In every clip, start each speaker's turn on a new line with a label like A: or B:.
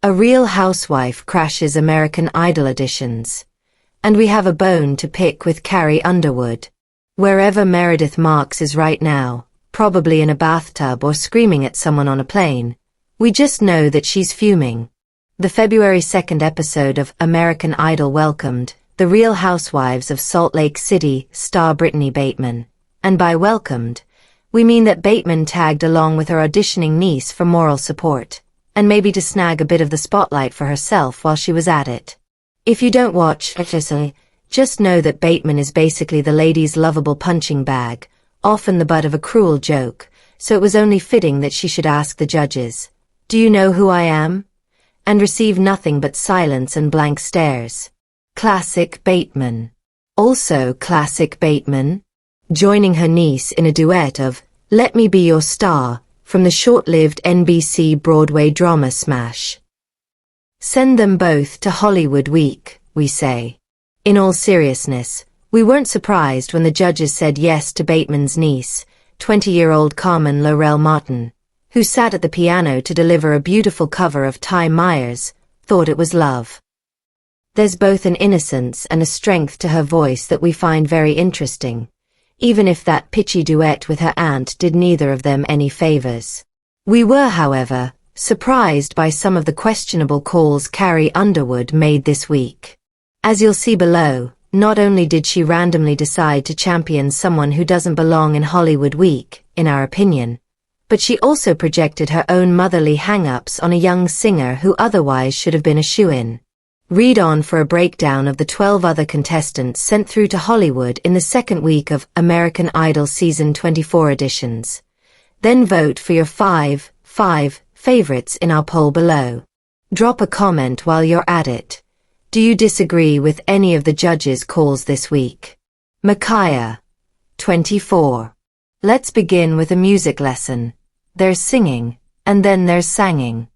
A: A real housewife crashes American Idol auditions. And we have a bone to pick with Carrie Underwood. Wherever Meredith Marks is right now, probably in a bathtub or screaming at someone on a plane, we just know that she's fuming. The February 2nd episode of American Idol welcomed the Real Housewives of Salt Lake City star Britani Bateman. And by welcomed, we mean that Bateman tagged along with her auditioning niece for moral support, and maybe to snag a bit of the spotlight for herself while she was at it. If you don't watch RHOSLC, just know that Bateman is basically the lady's lovable punching bag, often the butt of a cruel joke, so it was only fitting that she should ask the judges, "Do you know who I am?" and receive nothing but silence and blank stares. Classic Bateman. Also classic Bateman, joining her niece in a duet of "Let Me Be Your Star" from the short-lived NBC Broadway drama smash. Send them both to Hollywood Week, we say. In all seriousness, we weren't surprised when the judges said yes to Bateman's niece, 20-year-old Carmen Laurel Martin, who sat at the piano to deliver a beautiful cover of Ty Myers, Thought It Was Love. There's both an innocence and a strength to her voice that we find very interesting, even if that pitchy duet with her aunt did neither of them any favors. We were, however, surprised by some of the questionable calls Carrie Underwood made this week. As you'll see below, not only did she randomly decide to champion someone who doesn't belong in Hollywood Week, in our opinion, but she also projected her own motherly hang-ups on a young singer who otherwise should have been a shoo-in. Read on for a breakdown of the 12 other contestants sent through to Hollywood in the second week of American Idol Season 24 auditions. Then vote for your five favorites in our poll below. Drop a comment while you're at it. Do you disagree with any of the judges' calls this week? Micaiah, 24. Let's begin with a music lesson. There's singing, and then there's sanging.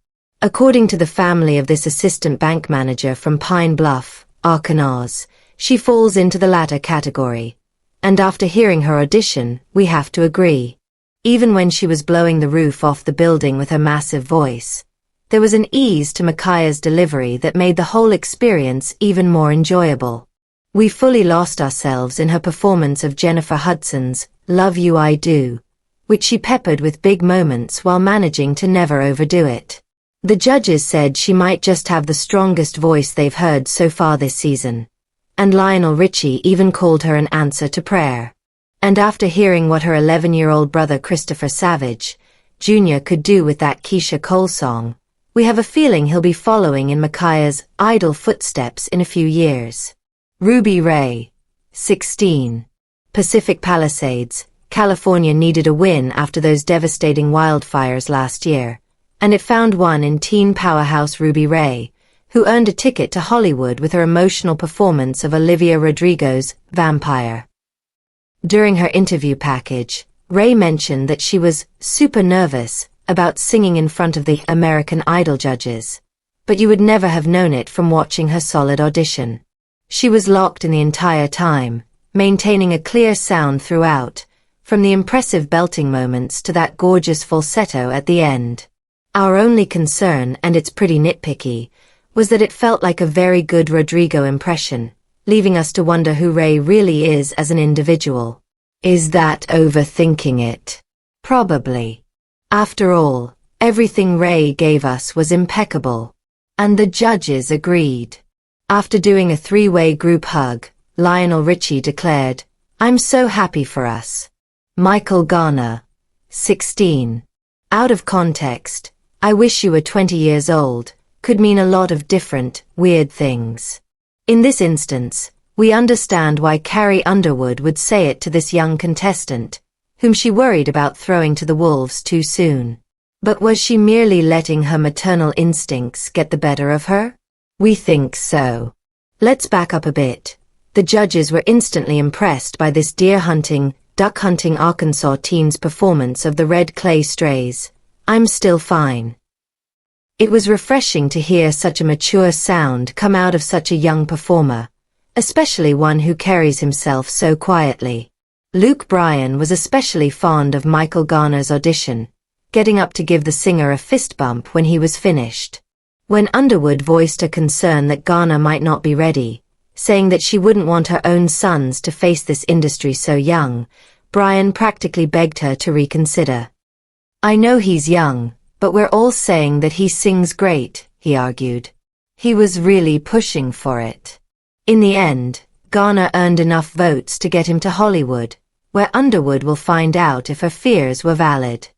A: According to the family of this assistant bank manager from Pine Bluff, Arkansas, she falls into the latter category. And after hearing her audition, we have to agree. Even when she was blowing the roof off the building with her massive voice, there was an ease to Micaiah's delivery that made the whole experience even more enjoyable. We fully lost ourselves in her performance of Jennifer Hudson's Love You I Do, which she peppered with big moments while managing to never overdo it. The judges said she might just have the strongest voice they've heard so far this season, and Lionel Richie even called her an answer to prayer. And after hearing what her 11-year-old brother Christopher Savage, Jr. could do with that Keisha Cole song, we have a feeling he'll be following in Micaiah's idol footsteps in a few years. Ruby Ray, 16. Pacific Palisades, California needed a win after those devastating wildfires last year, and it found one in teen powerhouse Ruby Ray, who earned a ticket to Hollywood with her emotional performance of Olivia Rodrigo's Vampire. During her interview package, Ray mentioned that she was super nervous about singing in front of the American Idol judges, but you would never have known it from watching her solid audition. She was locked in the entire time, maintaining a clear sound throughout, from the impressive belting moments to that gorgeous falsetto at the end. Our only concern, and it's pretty nitpicky, was that it felt like a very good Rodrigo impression, leaving us to wonder who Ray really is as an individual. Is that overthinking it? Probably. After all, everything Ray gave us was impeccable. And the judges agreed. After doing a three-way group hug, Lionel Richie declared, "I'm so happy for us." Michael Garner, 16. Out of context, "I wish you were 20 years old," could mean a lot of different, weird things. In this instance, we understand why Carrie Underwood would say it to this young contestant, whom she worried about throwing to the wolves too soon. But was she merely letting her maternal instincts get the better of her? We think so. Let's back up a bit. The judges were instantly impressed by this deer-hunting, duck-hunting Arkansas teen's performance of the Red Clay Strays, "I'm Still Fine." It was refreshing to hear such a mature sound come out of such a young performer, especially one who carries himself so quietly. Luke Bryan was especially fond of Michael Garner's audition, getting up to give the singer a fist bump when he was finished. When Underwood voiced a concern that Garner might not be ready, saying that she wouldn't want her own sons to face this industry so young, Brian practically begged her to reconsider. "I know he's young, but we're all saying that he sings great," he argued. He was really pushing for it. In the end, Garner earned enough votes to get him to Hollywood, where Underwood will find out if her fears were valid.